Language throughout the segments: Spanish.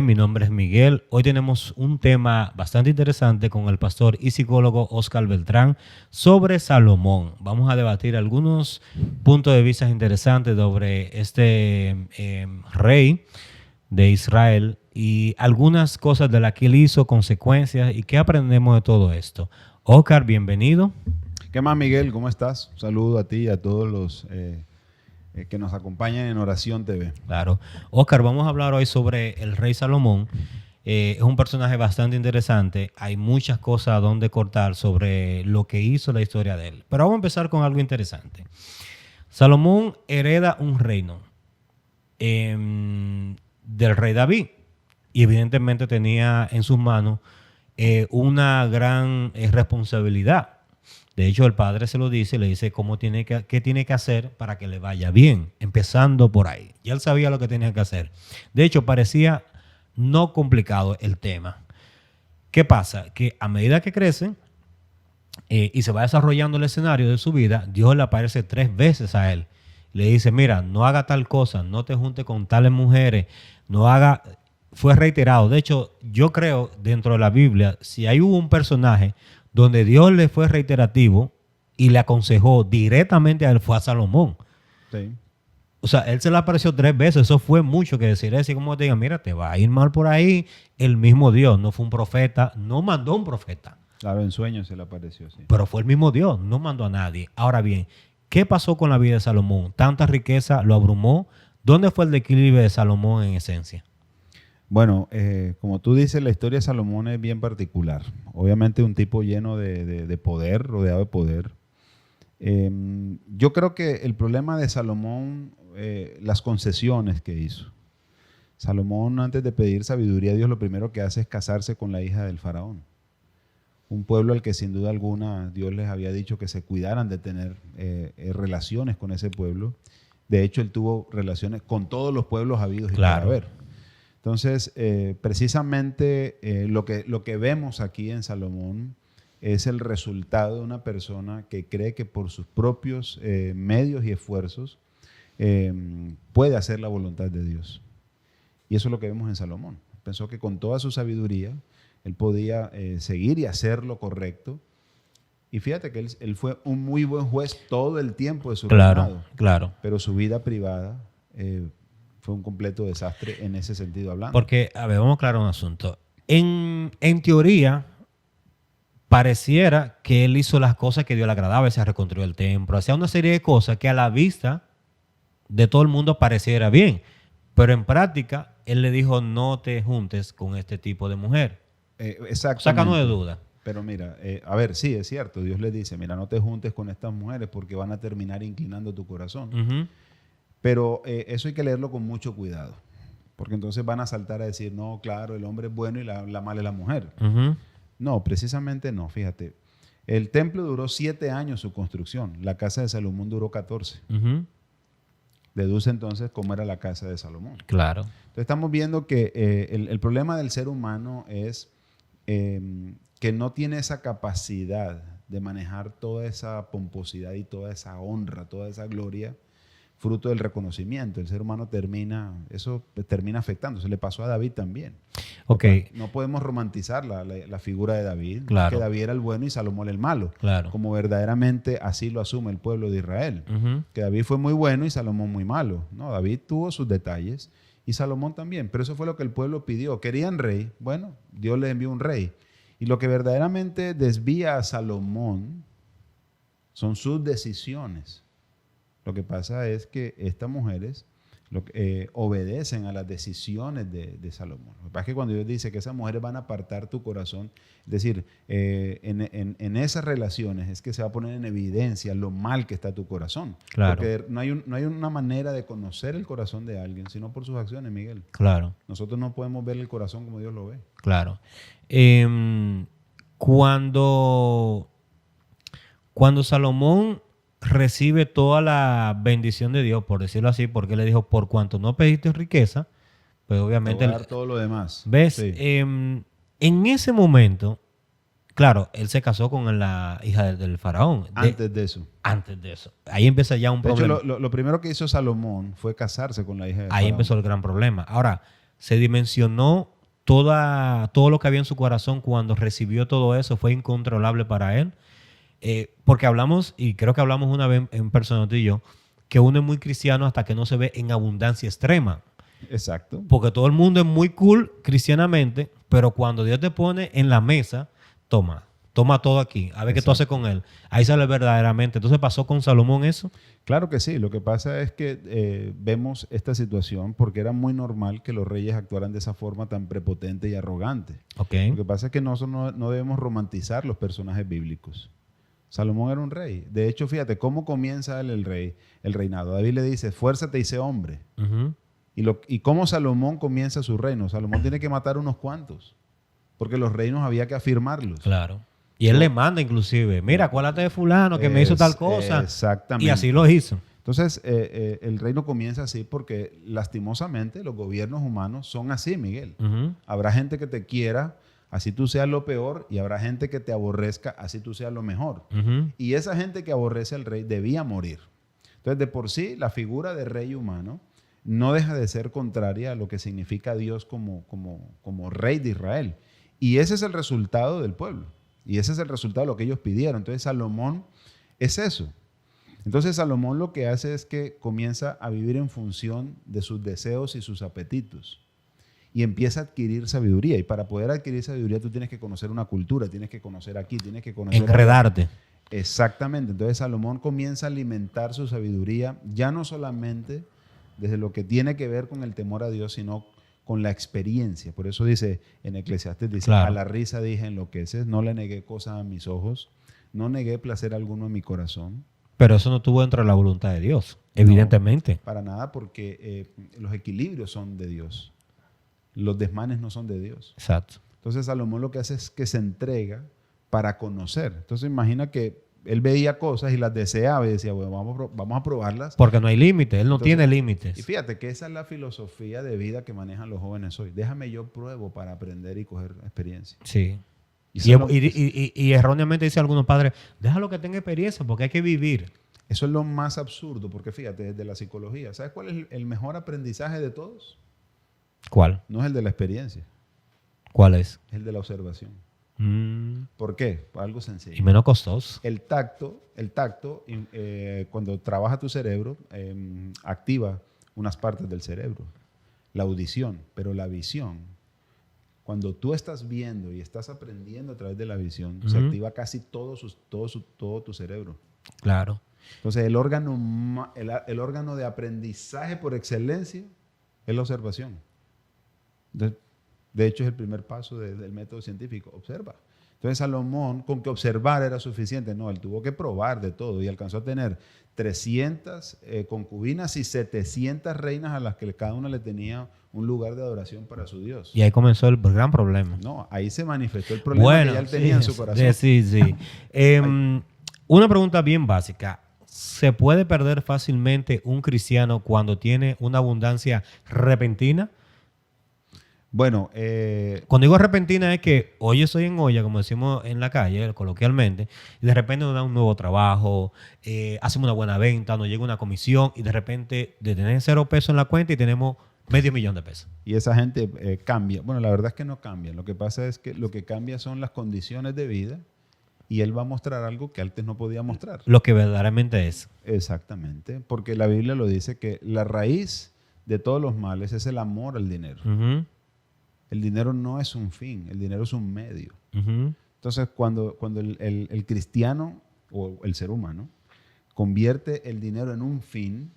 Mi nombre es Miguel. Hoy tenemos un tema bastante interesante con el pastor y psicólogo Oscar Beltrán sobre Salomón. Vamos a debatir algunos puntos de vista interesantes sobre este rey de Israel y algunas cosas de las que él hizo, consecuencias y qué aprendemos de todo esto. Oscar, bienvenido. ¿Qué más, Miguel? ¿Cómo estás? Un saludo a ti y a todos los que nos acompañan en Oración TV. Claro. Oscar, vamos a hablar hoy sobre el rey Salomón. Es un personaje bastante interesante. Hay muchas cosas a donde cortar sobre lo que hizo la historia de él. Pero vamos a empezar con algo interesante. Salomón hereda un reino del rey David. Y evidentemente tenía en sus manos una gran responsabilidad. De hecho, el padre se lo dice, le dice qué tiene que hacer para que le vaya bien, empezando por ahí. Ya él sabía lo que tenía que hacer. De hecho, parecía no complicado el tema. ¿Qué pasa? Que a medida que crece y se va desarrollando el escenario de su vida, Dios le aparece 3 veces a él. Le dice, mira, no haga tal cosa, no te junte con tales mujeres, no haga... Fue reiterado. De hecho, yo creo, dentro de la Biblia, si hay un personaje donde Dios le fue reiterativo y le aconsejó directamente a él, fue a Salomón. Sí. O sea, él se le apareció 3 veces. Eso fue mucho que decir. Es así como te digan, mira, te va a ir mal por ahí. El mismo Dios, no fue un profeta, no mandó un profeta. Claro, en sueños se le apareció, sí. Pero fue el mismo Dios, no mandó a nadie. Ahora bien, ¿qué pasó con la vida de Salomón? Tanta riqueza lo abrumó. ¿Dónde fue el declive de Salomón en esencia? Bueno, como tú dices, la historia de Salomón es bien particular. Obviamente un tipo lleno de poder, rodeado de poder. Yo creo que el problema de Salomón, las concesiones que hizo. Salomón, antes de pedir sabiduría a Dios, lo primero que hace es casarse con la hija del faraón. Un pueblo al que sin duda alguna Dios les había dicho que se cuidaran de tener relaciones con ese pueblo. De hecho, él tuvo relaciones con todos los pueblos habidos y por haber. Entonces, precisamente lo que vemos aquí en Salomón es el resultado de una persona que cree que por sus propios medios y esfuerzos puede hacer la voluntad de Dios. Y eso es lo que vemos en Salomón. Pensó que con toda su sabiduría él podía seguir y hacer lo correcto. Y fíjate que él fue un muy buen juez todo el tiempo de su reinado. Claro. Pero su vida privada fue un completo desastre en ese sentido hablando. Porque, a ver, vamos a aclarar un asunto. En teoría, pareciera que él hizo las cosas que Dios le agradaba, se reconstruyó el templo, hacía una serie de cosas que a la vista de todo el mundo pareciera bien. Pero en práctica, él le dijo, no te juntes con este tipo de mujer. Exactamente. Sácanos de duda. Pero mira, a ver, sí, es cierto. Dios le dice, mira, no te juntes con estas mujeres porque van a terminar inclinando tu corazón. Pero eso hay que leerlo con mucho cuidado, porque entonces van a saltar a decir, no, claro, el hombre es bueno y la mala es la mujer. No, precisamente no, fíjate. El templo duró 7 años su construcción, la casa de Salomón duró 14. Deduce entonces cómo era la casa de Salomón. Claro. Entonces estamos viendo que el problema del ser humano es que no tiene esa capacidad de manejar toda esa pomposidad y toda esa honra, toda esa gloria, fruto del reconocimiento. El ser humano eso termina afectando. Se le pasó a David también. Okay. No podemos romantizar la figura de David. Claro. Que David era el bueno y Salomón el malo. Claro. Como verdaderamente así lo asume el pueblo de Israel. Que David fue muy bueno y Salomón muy malo. No, David tuvo sus detalles y Salomón también. Pero eso fue lo que el pueblo pidió. Querían rey. Bueno, Dios les envió un rey. Y lo que verdaderamente desvía a Salomón son sus decisiones. Lo que pasa es que estas mujeres obedecen a las decisiones de Salomón. Lo que pasa es que cuando Dios dice que esas mujeres van a apartar tu corazón, es decir, en esas relaciones es que se va a poner en evidencia lo mal que está tu corazón. Claro. Porque no hay una manera de conocer el corazón de alguien, sino por sus acciones, Miguel. Claro. Nosotros no podemos ver el corazón como Dios lo ve. Claro. Cuando Salomón recibe toda la bendición de Dios, por decirlo así, porque le dijo, por cuanto no pediste riqueza, pues obviamente... Te voy a dar todo lo demás. ¿Ves? Sí. En ese momento, claro, él se casó con la hija del faraón. Antes de eso. Ahí empieza ya un problema. De hecho, lo primero que hizo Salomón fue casarse con la hija del faraón. Ahí empezó el gran problema. Ahora, se dimensionó todo lo que había en su corazón cuando recibió todo eso, fue incontrolable para él. Porque hablamos, y creo que hablamos una vez en persona tú y yo, que uno es muy cristiano hasta que no se ve en abundancia extrema. Exacto. Porque todo el mundo es muy cool cristianamente, pero cuando Dios te pone en la mesa, toma todo aquí, a ver qué tú haces con él. Ahí sale verdaderamente. Entonces pasó con Salomón eso. Claro que sí. Lo que pasa es que vemos esta situación porque era muy normal que los reyes actuaran de esa forma tan prepotente y arrogante. Okay. Lo que pasa es que nosotros no debemos romantizar los personajes bíblicos. Salomón era un rey. De hecho, fíjate cómo comienza él el reinado. David le dice, esfuérzate y sé hombre. Uh-huh. Y cómo Salomón comienza su reino. Salomón tiene que matar unos cuantos, porque los reinos había que afirmarlos. Claro. Y él le manda inclusive, mira, acuérdate de fulano que me hizo tal cosa. Exactamente. Y así lo hizo. Entonces, el reino comienza así porque lastimosamente los gobiernos humanos son así, Miguel. Uh-huh. Habrá gente que te quiera, así tú seas lo peor, y habrá gente que te aborrezca, así tú seas lo mejor. Uh-huh. Y esa gente que aborrece al rey debía morir. Entonces, de por sí, la figura de rey humano no deja de ser contraria a lo que significa Dios como rey de Israel. Y ese es el resultado del pueblo. Y ese es el resultado de lo que ellos pidieron. Entonces Salomón es eso. Entonces Salomón lo que hace es que comienza a vivir en función de sus deseos y sus apetitos. Y empieza a adquirir sabiduría. Y para poder adquirir sabiduría tú tienes que conocer una cultura, tienes que conocer aquí, tienes que conocer... Enredarte. Exactamente. Entonces Salomón comienza a alimentar su sabiduría ya no solamente desde lo que tiene que ver con el temor a Dios, sino con la experiencia. Por eso dice en Eclesiastés, dice, claro, a la risa dije enloqueces, no le negué cosa a mis ojos, no negué placer alguno en mi corazón. Pero eso no estuvo dentro de la voluntad de Dios, evidentemente. No, para nada, porque los equilibrios son de Dios. Los desmanes no son de Dios. Exacto. Entonces Salomón lo que hace es que se entrega para conocer. Entonces imagina que él veía cosas y las deseaba y decía, bueno, vamos a probarlas. Porque no hay límites, él no tiene límites. Y fíjate que esa es la filosofía de vida que manejan los jóvenes hoy. Déjame yo pruebo para aprender y coger experiencia. Sí. Y erróneamente dicen algunos padres, déjalo que tenga experiencia porque hay que vivir. Eso es lo más absurdo, porque fíjate, desde la psicología, ¿sabes cuál es el mejor aprendizaje de todos? ¿Cuál? No es el de la experiencia. ¿Cuál es? Es el de la observación. Mm. ¿Por qué? Por algo sencillo. Y menos costoso. El tacto, cuando trabaja tu cerebro, activa unas partes del cerebro. La audición, pero la visión. Cuando tú estás viendo y estás aprendiendo a través de la visión, se activa casi todo tu cerebro. Claro. Entonces, el órgano de aprendizaje por excelencia es la observación. Entonces, de hecho, es el primer paso del método científico. Observa. Entonces, Salomón, con que observar era suficiente. No, él tuvo que probar de todo y alcanzó a tener 300 concubinas y 700 reinas a las que cada una le tenía un lugar de adoración para su Dios. Y ahí comenzó el gran problema. No, ahí se manifestó el problema que ya él tenía en su corazón. Sí. Una pregunta bien básica. ¿Se puede perder fácilmente un cristiano cuando tiene una abundancia repentina? Bueno, cuando digo repentina es que hoy estoy en olla, como decimos en la calle, coloquialmente, y de repente nos da un nuevo trabajo, hacemos una buena venta, nos llega una comisión y de repente de tener 0 pesos en la cuenta y tenemos $500,000 de pesos. Y esa gente cambia. Bueno, la verdad es que no cambia. Lo que pasa es que lo que cambia son las condiciones de vida y él va a mostrar algo que antes no podía mostrar. Lo que verdaderamente es. Exactamente, porque la Biblia lo dice que la raíz de todos los males es el amor al dinero. Uh-huh. El dinero no es un fin, el dinero es un medio. Uh-huh. Entonces, cuando el cristiano o el ser humano convierte el dinero en un fin,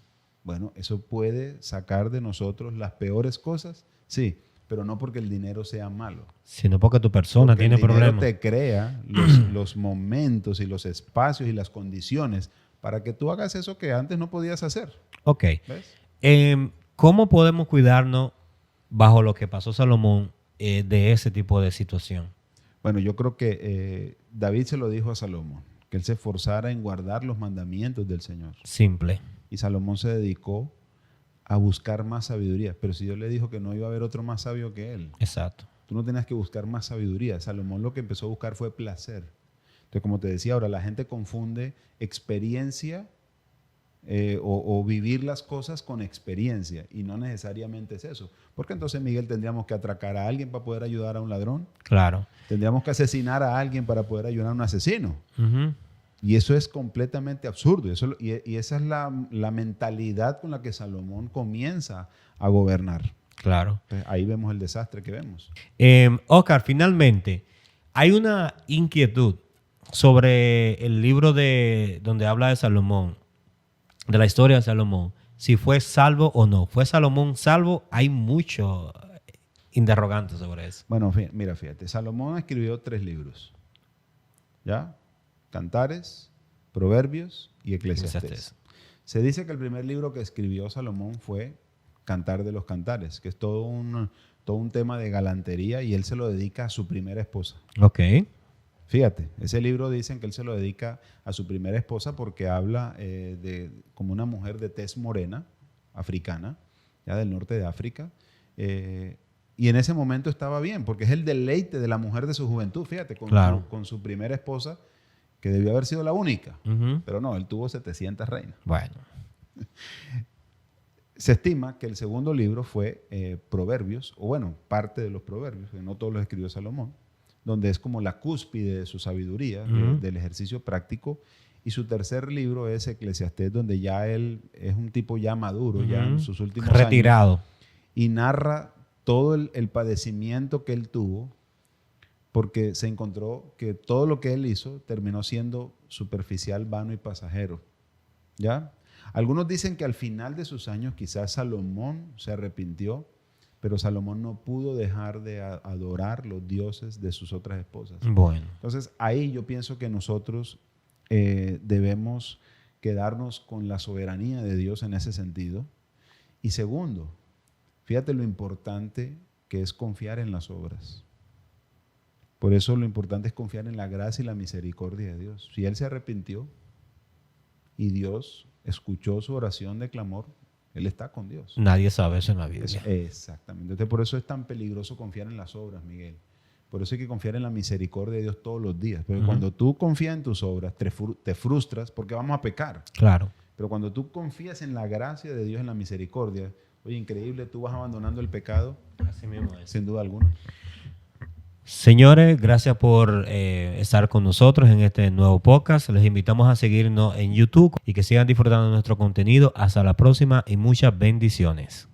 bueno, eso puede sacar de nosotros las peores cosas, sí, pero no porque el dinero sea malo. Sino porque tu persona porque tiene problemas. El dinero te crea los momentos y los espacios y las condiciones para que tú hagas eso que antes no podías hacer. Ok. ¿Ves? ¿Cómo podemos cuidarnos bajo lo que pasó Salomón de ese tipo de situación? Bueno, yo creo que David se lo dijo a Salomón, que él se esforzara en guardar los mandamientos del Señor. Simple. Y Salomón se dedicó a buscar más sabiduría. Pero si Dios le dijo que no iba a haber otro más sabio que él. Exacto. Tú no tenías que buscar más sabiduría. Salomón lo que empezó a buscar fue placer. Entonces, como te decía ahora, la gente confunde experiencia o vivir las cosas con experiencia, y no necesariamente es eso. Porque entonces, Miguel, tendríamos que atracar a alguien para poder ayudar a un ladrón. Claro. Tendríamos que asesinar a alguien para poder ayudar a un asesino. Ujú. Y eso es completamente absurdo. Y esa es la mentalidad con la que Salomón comienza a gobernar. Claro. Entonces, ahí vemos el desastre que vemos. Oscar, finalmente, hay una inquietud sobre el libro donde habla de Salomón, de la historia de Salomón, si fue salvo o no. ¿Fue Salomón salvo? Hay mucho interrogante sobre eso. Bueno, mira, fíjate, Salomón escribió 3 libros. ¿Ya? Cantares, Proverbios y Eclesiastés. Se dice que el primer libro que escribió Salomón fue Cantar de los Cantares, que es todo un tema de galantería, y él se lo dedica a su primera esposa. Ok. Fíjate, ese libro dicen que él se lo dedica a su primera esposa porque habla como una mujer de tez morena, africana, ya del norte de África. Y en ese momento estaba bien, porque es el deleite de la mujer de su juventud, fíjate, con su primera esposa, que debió haber sido la única. Uh-huh. Pero no, él tuvo 700 reinas. Bueno. Se estima que el segundo libro fue Proverbios, o bueno, parte de los Proverbios, que no todos los escribió Salomón, donde es como la cúspide de su sabiduría, uh-huh, del ejercicio práctico. Y su tercer libro es Eclesiastés, donde ya él es un tipo ya maduro, uh-huh, ya en sus últimos retirado años, y narra todo el padecimiento que él tuvo, porque se encontró que todo lo que él hizo terminó siendo superficial, vano y pasajero. ¿Ya? Algunos dicen que al final de sus años quizás Salomón se arrepintió, pero Salomón no pudo dejar de adorar los dioses de sus otras esposas. Bueno. Entonces ahí yo pienso que nosotros debemos quedarnos con la soberanía de Dios en ese sentido. Y segundo, fíjate lo importante que es confiar en las obras. Por eso lo importante es confiar en la gracia y la misericordia de Dios. Si él se arrepintió y Dios escuchó su oración de clamor, él está con Dios. Nadie sabe eso en la Biblia. Exactamente. Entonces, por eso es tan peligroso confiar en las obras, Miguel. Por eso hay que confiar en la misericordia de Dios todos los días. Porque cuando tú confías en tus obras, te frustras porque vamos a pecar. Claro. Pero cuando tú confías en la gracia de Dios, en la misericordia, oye, increíble, tú vas abandonando el pecado. Así mismo es. Sin duda alguna. Señores, gracias por estar con nosotros en este nuevo podcast. Les invitamos a seguirnos en YouTube y que sigan disfrutando de nuestro contenido. Hasta la próxima y muchas bendiciones.